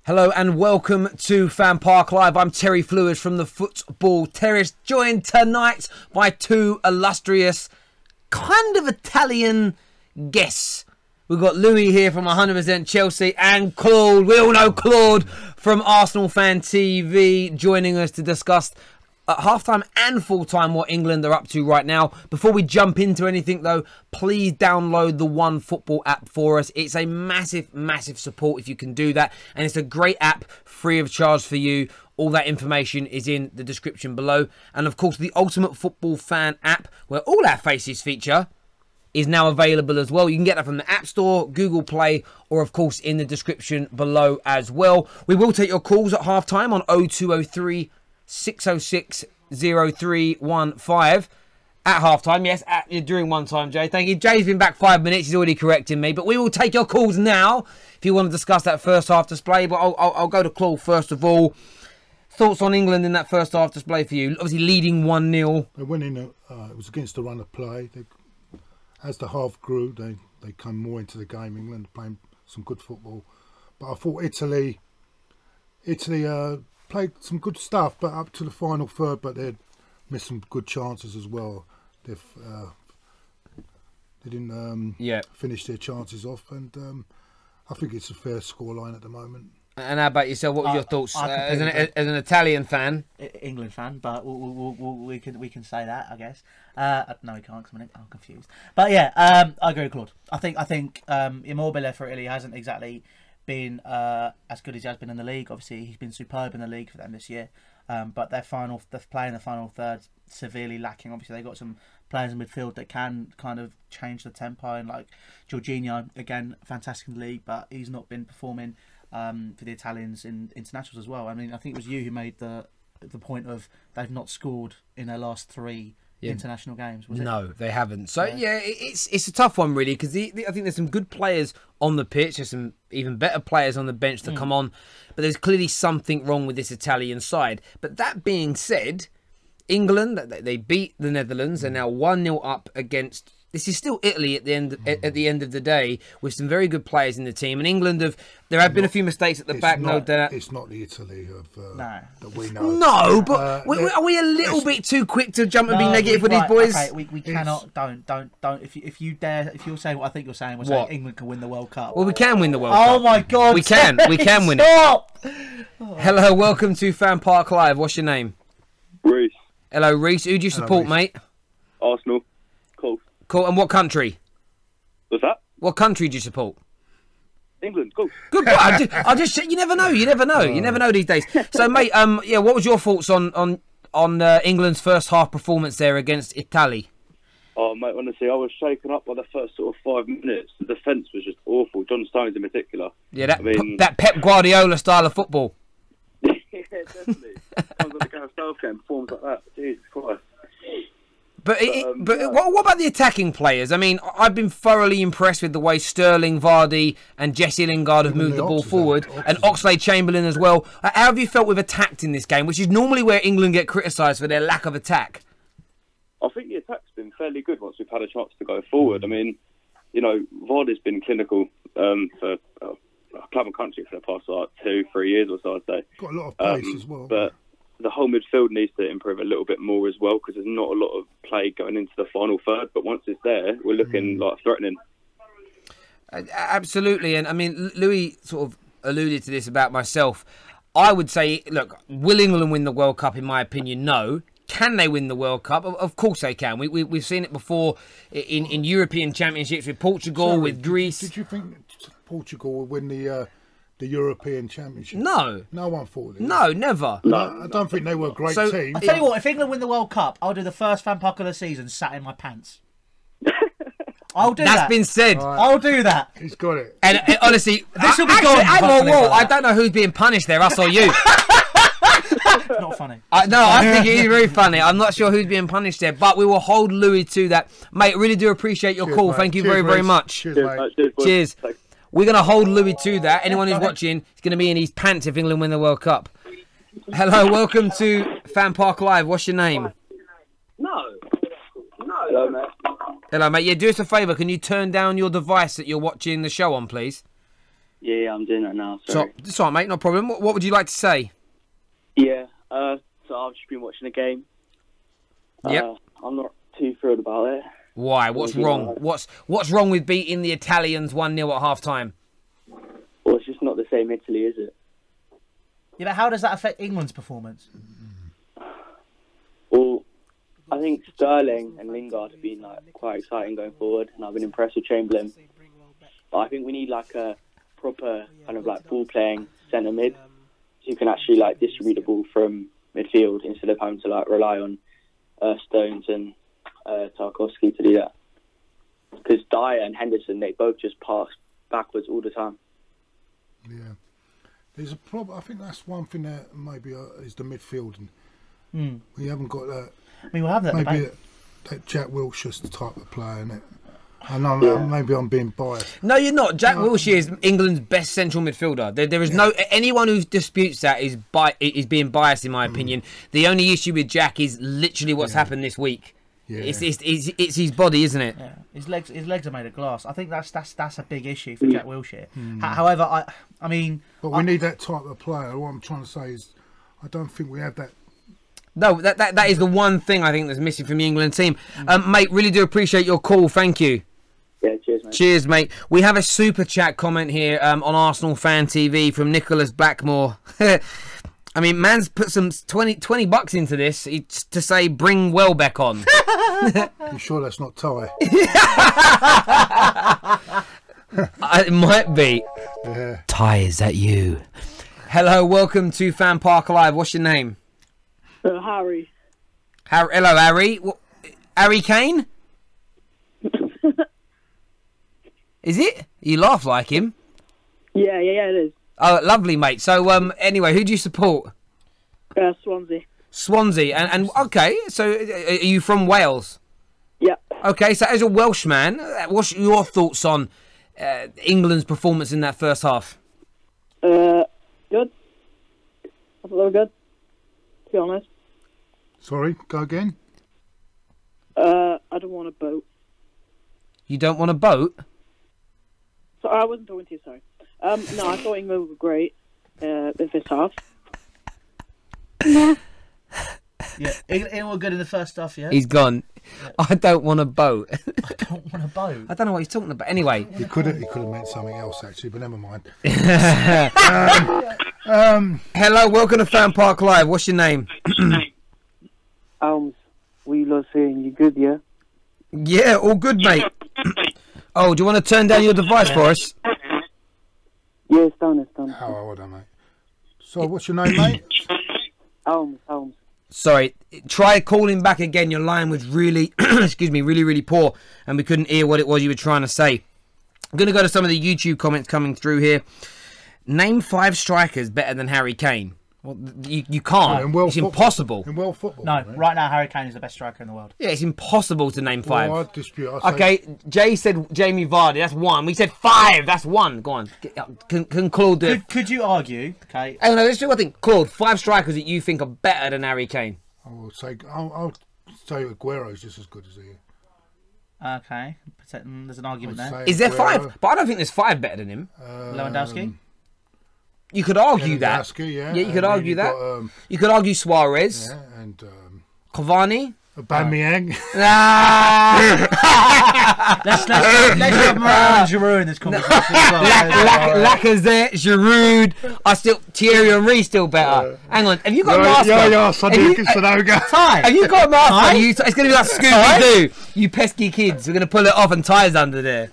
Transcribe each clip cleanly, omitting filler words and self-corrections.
Hello and welcome to FanPark Live. I'm Terry Fluid from the Football Terrace, joined tonight by two illustrious, kind of Italian guests. We've got Louis here from 100% Chelsea and Claude, we all know Claude from Arsenal Fan TV, joining us to discuss at halftime and full-time what England are up to right now. Before we jump into anything though, please download the One Football app for us. It's a massive, massive support if you can do that. And it's a great app, free of charge for you. All that information is in the description below. And of course, the Ultimate Football Fan app, where all our faces feature, is now available as well. You can get that from the App Store, Google Play, or of course in the description below as well. We will take your calls at halftime on 0203 606 0315 at halftime. Yes, during one time, Jay. Thank you. Jay's been back 5 minutes. He's already correcting me. But we will take your calls now if you want to discuss that first half display. But I'll go to Claude first of all. Thoughts on England in that first half display for you? Obviously leading 1-0. They went in, it was against the run of play. As the half grew, they came more into the game. England playing some good football. But I thought Italy played some good stuff, but up to the final third, but they'd missed some good chances as well. They didn't finish their chances off, and I think it's a fair scoreline at the moment. And how about yourself? What were your thoughts as an Italian fan? England fan, but we can say that, I guess. No, we can't because I'm confused. But yeah, I agree with Claude. I think Immobile for Italy hasn't exactly been as good as he has been in the league. Obviously, he's been superb in the league for them this year. But they're playing the final third severely lacking. Obviously, they've got some players in midfield that can kind of change the tempo, and like Jorginho, again, fantastic in the league, but he's not been performing for the Italians in internationals as well. I mean, I think it was you who made the point of they've not scored in their last three international games. Was it? No, they haven't. So yeah, it's a tough one really, because I think there's some good players on the pitch. There's some even better players on the bench to come on, but there's clearly something wrong with this Italian side. But that being said, England, they beat the Netherlands. They're now 1-0 up against. This is still Italy at the end of the day, with some very good players in the team. And England there have been a few mistakes at the back, no doubt. It's not the Italy that we know. No, but are we a little bit too quick to jump and be negative with these boys? Okay, we cannot. Don't. If you dare, if you're saying what I think you're saying, we're saying England can win the World Cup. Well, we can win the World Cup. Oh my God, we can win it. Hello, welcome to FanPark Live. What's your name? Reese. Hello, Reese. Who do you support, mate? Arsenal. Cool. Cool. And what country? What's that? What country do you support? England. Cool. Good. I just you never know. You never know these days. So, mate, what was your thoughts on England's first half performance there against Italy? Oh, mate, honestly, I was shaken up by the first sort of 5 minutes. The defence was just awful. John Stones in particular. Yeah, that Pep Guardiola style of football. Yeah, definitely. Comes on the Gareth Southgate performs like that. Jesus Christ. But what about the attacking players? I mean, I've been thoroughly impressed with the way Sterling, Vardy and Jesse Lingard have moved the ball forward, and Oxlade-Chamberlain as well. How have you felt we've attacked in this game, which is normally where England get criticised for their lack of attack? I think the attack's been fairly good once we've had a chance to go forward. I mean, Vardy's been clinical for club and country for the past 2-3 years or so, I'd say. Got a lot of pace as well. But the whole midfield needs to improve a little bit more as well, because there's not a lot of play going into the final third. But once it's there, we're looking like threatening. Absolutely. And I mean, Louis sort of alluded to this about myself. I would say, look, will England win the World Cup? In my opinion, no. Can they win the World Cup? Of course they can. We've seen it before in European championships with Portugal, with Greece. Did you think Portugal would win the European Championship? No. No one thought it. No, never. I don't think they were a great team. I tell you what, if England win the World Cup, I'll do the first FanPark of the season sat in my pants. I'll do that. That's been said. Right. I'll do that. He's got it. And honestly, this will be gone. I don't know who's being punished there, us or you. Not funny. I think it is very funny. I'm not sure who's being punished there, but we will hold Louis to that. Mate, really do appreciate your call. Mate. Thank you very much. Cheers, mate. Cheers. We're going to hold Louis to that. Anyone who's watching is going to be in his pants if England win the World Cup. Hello, welcome to FanPark Live. What's your name? Hello, mate. Hello, mate. Yeah, do us a favour. Can you turn down your device that you're watching the show on, please? Yeah, I'm doing that now. So, Sorry. it's all right, mate. No problem. What would you like to say? Yeah. So I've just been watching the game. Yep. I'm not too thrilled about it. Why? What's wrong? What's wrong with beating the Italians 1-0 at half time? Well, it's just not the same Italy, is it? Yeah, but how does that affect England's performance? Well, I think Sterling and Lingard have been quite exciting going forward, and I've been impressed with Chamberlain. But I think we need a proper kind of ball playing centre mid, so you can actually distribute the ball from midfield instead of having to rely on Stones and Tarkowski to do that. Because Dyer and Henderson, they both just pass backwards all the time. Yeah. There's a problem. I think that's one thing that maybe is the midfielding. We haven't got that. I mean, we'll have that Maybe debate. that Jack Wilshere's the type of player, innit? I know maybe I'm being biased. No, you're not. Jack Wilshere is England's best central midfielder. There is no anyone who disputes that is being biased, in my opinion. The only issue with Jack is literally what's happened this week. Yeah. It's his body, isn't it? Yeah. His legs are made of glass. I think that's a big issue for Jack Wilshere. However, I mean, But we need that type of player. What I'm trying to say is, I don't think we have that. No, that is the one thing I think that's missing from the England team. Mate, really do appreciate your call. Thank you. Yeah, cheers, mate. Cheers, mate. We have a super chat comment here on Arsenal Fan TV from Nicholas Blackmore. I mean, man's put some 20 bucks into this to say bring Welbeck on. You sure that's not Ty? It might be. Yeah. Ty, is that you? Hello, welcome to FanPark Live. What's your name? Harry. Hello, Harry. Harry Kane? Is it? You laugh like him. Yeah, it is. Oh, lovely, mate. So, anyway, who do you support? Swansea. Swansea. And okay, so are you from Wales? Yeah. Okay, so as a Welshman, what's your thoughts on England's performance in that first half? Good. I thought they were good, to be honest. Sorry, go again. I don't want a boat. You don't want a boat? So I wasn't talking to you, sorry. No, I thought England were great in this half. yeah, England were good in the first half. Yeah, He's gone. Yeah. I don't want a boat. I don't want a boat. I don't know what he's talking about. Anyway, He could have meant something else actually, but never mind. Hello, welcome to FanPark Live. What's your name? What you lot saying? You good, yeah? Yeah, all good, mate. Oh, do you want to turn down your device for us? Yeah, it's done. How old am I, mate? So, what's your name, mate? Holmes. Sorry, try calling back again. Your line was really, really poor, and we couldn't hear what it was you were trying to say. I'm going to go to some of the YouTube comments coming through here. Name 5 strikers better than Harry Kane. Well, you can't. It's impossible. In world football. No, right now Harry Kane is the best striker in the world. Yeah, it's impossible to name 5. Well, I dispute. Okay, Jay said Jamie Vardy. That's 1. We said 5. That's 1. Go on. Can Claude do it? Could you argue? Okay. Hang on, let's do one thing. Claude, 5 strikers that you think are better than Harry Kane. I'll say Aguero's just as good as he. Okay. There's an argument there. Is there 5? But I don't think there's 5 better than him. Lewandowski? You could argue that. Yeah, you could argue that. You could argue Suarez. Yeah, and Cavani. Aubameyang. Let's have Morale and Giroud in this conversation as well. Lacazette, Giroud. Thierry Henry still better. Hang on, have you got a mask? Ty, have you got a mask? It's going to be like Scooby-Doo. You pesky kids. We're going to pull it off and Ty's under there.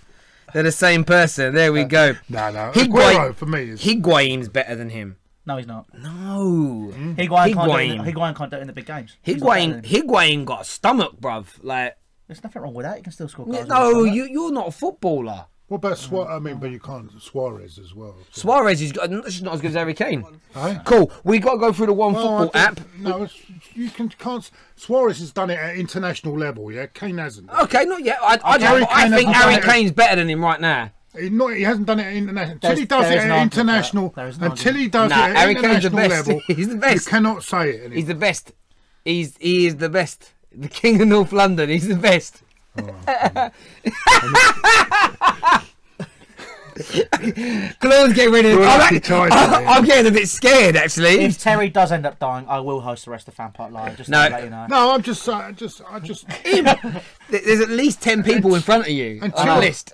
They're the same person. There we go. No. Aguero for me is... Higuain's better than him. No, he's not. No. Higuain can't do it in the big games. Higuain got a stomach, bruv. Like, there's nothing wrong with that. You can still score goals. No, you're not a footballer. What about Suarez? But you can't Suarez as well. So. Suarez is not as good as Harry Kane. Hey? Cool. We got to go through the football app. No, you can't. Suarez has done it at international level. Yeah, Kane hasn't. Okay, not yet. I think Harry Kane's better than him right now. He hasn't done it at international. Until he does it at international. Until he does it at international level, he's the best. You cannot say it anymore. He's the best. He is the best. The king of North London. He's the best. Claude's getting ready. I'm getting a bit scared, actually. If Terry does end up dying, I will host the rest of FanPark Live. Just to let you know. No, I'm just, I just. There's at least 10 people in front of you on the list.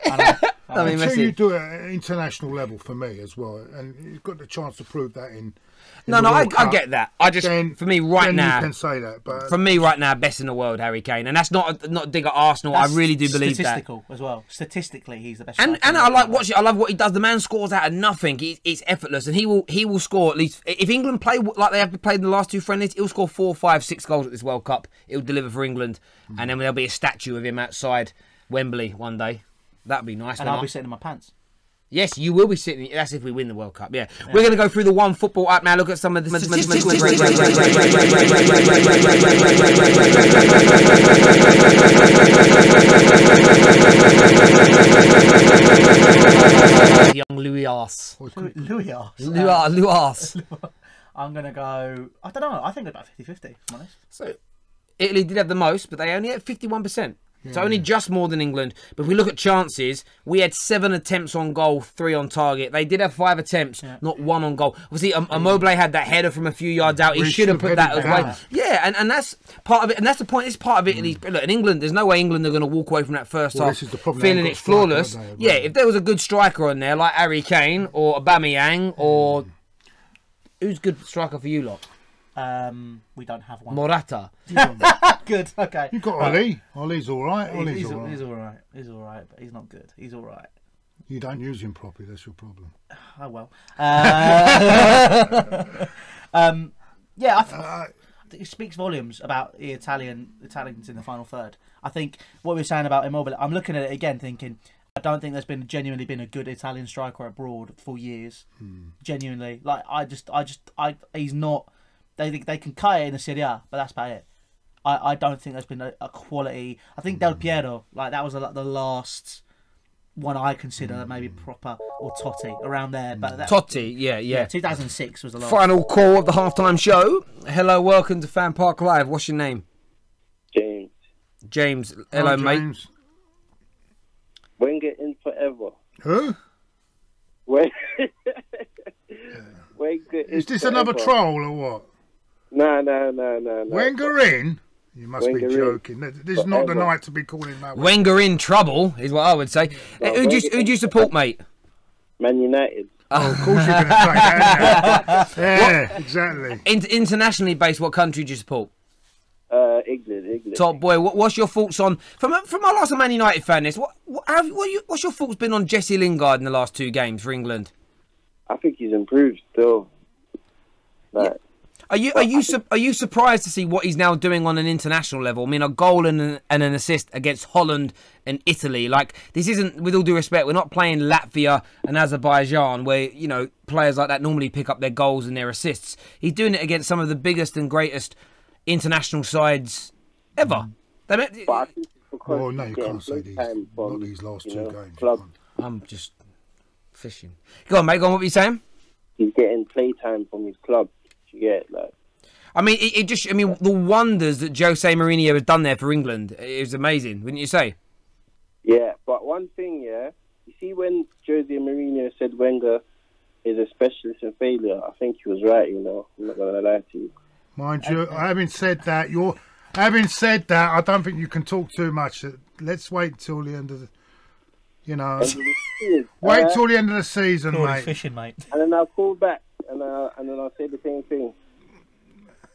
Until you do it at an international level for me as well, and you've got the chance to prove that in. No, I get that. For me right now, you can say that. But for me right now, best in the world, Harry Kane, and that's not a dig at Arsenal. I really do believe that. Statistical as well. Statistically, he's the best. And I like watching. I love what he does. The man scores out of nothing. It's effortless, and he will score at least. If England play like they have played in the last 2 friendlies, he'll score 4, 5, 6 goals at this World Cup. He'll deliver for England, and then there'll be a statue of him outside Wembley one day. That'd be nice. And I'll be sitting in my pants. Yes, you will be sitting. That's if we win the World Cup. Yeah. We're going to go through the one football app now. Look at some of the young Louis Arse. Louis Arse. I'm going to go. I don't know. I think about 50-50. I'm honest. So Italy did have the most, but they only had 51%. So only just more than England. But if we look at chances, we had 7 attempts on goal, 3 on target. They did have 5 attempts, not 1 on goal. Obviously, Immobile had that header from a few yards out. He should have put that away. Yeah, and that's part of it. And that's the point. It's part of Italy. Look, in England, there's no way England are going to walk away from that first half feeling it's flawless. Yeah, if there was a good striker on there, like Harry Kane or Aubameyang or... Who's good striker for you lot? We don't have one. Morata. Good. Okay. You've got Ollie. Ollie's all right. He's all right. He's all right, but he's not good. He's all right. You don't use him properly. That's your problem. Oh well. Yeah, I think it speaks volumes about the Italians in the final third. I think what we were saying about Immobile. I'm looking at it again, thinking I don't think there's genuinely been a good Italian striker abroad for years. Genuinely, like he's not. They think they can cut it in the Serie A, but that's about it. I don't think there's been a quality. I think Del Piero, like that was the last one I consider maybe proper, or Totti around there. But Totti, yeah. 2006 was the last. Final call of the halftime show. Hello, welcome to FanPark Live. What's your name? James. Hello, mate. James. Wenger in forever. Who? Wenger Is this another troll or what? No. Wenger in? You must be joking. This is not the night to be calling that. Wenger in trouble is what I would say. Who do you support, mate? Man United. Oh, of course you're going to say that. Yeah, exactly. Internationally based, what country do you support? England. Top boy, what's your thoughts on from my last Man United fan? What's your thoughts been on Jesse Lingard in the last 2 games for England? I think he's improved still. Like, Are you surprised to see what he's now doing on an international level? I mean, a goal and an assist against Holland and Italy. Like, this isn't, with all due respect, we're not playing Latvia and Azerbaijan where, you know, players like that normally pick up their goals and their assists. He's doing it against some of the biggest and greatest international sides ever. but I think it's because Oh, no, you can't say these. Not these last 2 games. Club. I'm just fishing. Go on, mate. Go on, what were you saying? He's getting playtime from his club. You get like. I mean, the wonders that Jose Mourinho has done there for England is amazing, wouldn't you say? Yeah, but one thing, you see when Jose Mourinho said Wenger is a specialist in failure, I think he was right, I'm not going to lie to you. Mind you, having said that, I don't think you can talk too much. Let's wait till the end of the, wait till the end of the season, mate. Fishing, mate. And then I'll call back and then I'll say the same thing.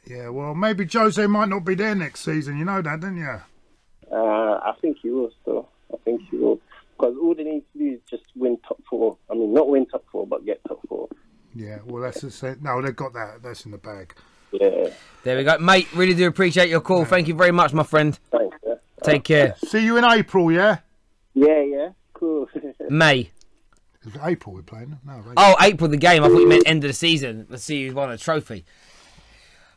Yeah, well, maybe Jose might not be there next season. You know that, don't you? I think he will still. I think he will. Because all they need to do is just win top 4. I mean, not win top 4, but get top 4. Yeah, well, that's the same. No, they've got that. That's in the bag. Yeah. There we go. Mate, really do appreciate your call. Thank you very much, my friend. Thanks, yeah. Take care. See you in April, yeah? Yeah. Cool. May. Is it April we're playing? No, April. Oh, April the game. I thought you meant end of the season. Let's see who's won a trophy.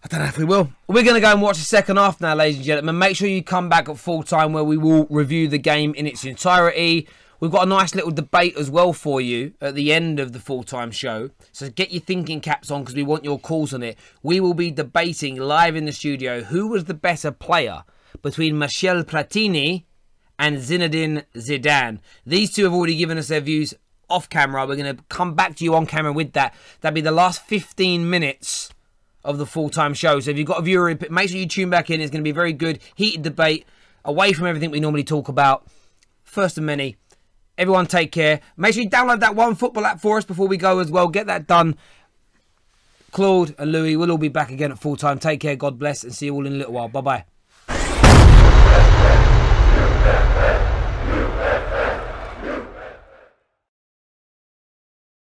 I don't know if we will. We're going to go and watch the second half now, ladies and gentlemen. Make sure you come back at full time where we will review the game in its entirety. We've got a nice little debate as well for you at the end of the full-time show. So get your thinking caps on because we want your calls on it. We will be debating live in the studio who was the better player between Michel Platini and Zinedine Zidane. These two have already given us their views off camera. We're going to come back to you on camera with that. That'll be the last 15 minutes of the full-time show. So if you've got a viewer input, make sure you tune back in. It's going to be a very good, heated debate away from everything we normally talk about. First of many. Everyone take care. Make sure you download that One Football app for us before we go as well. Get that done. Claude and Louis will all be back again at full time. Take care. God bless. And see you all in a little while. Bye-bye.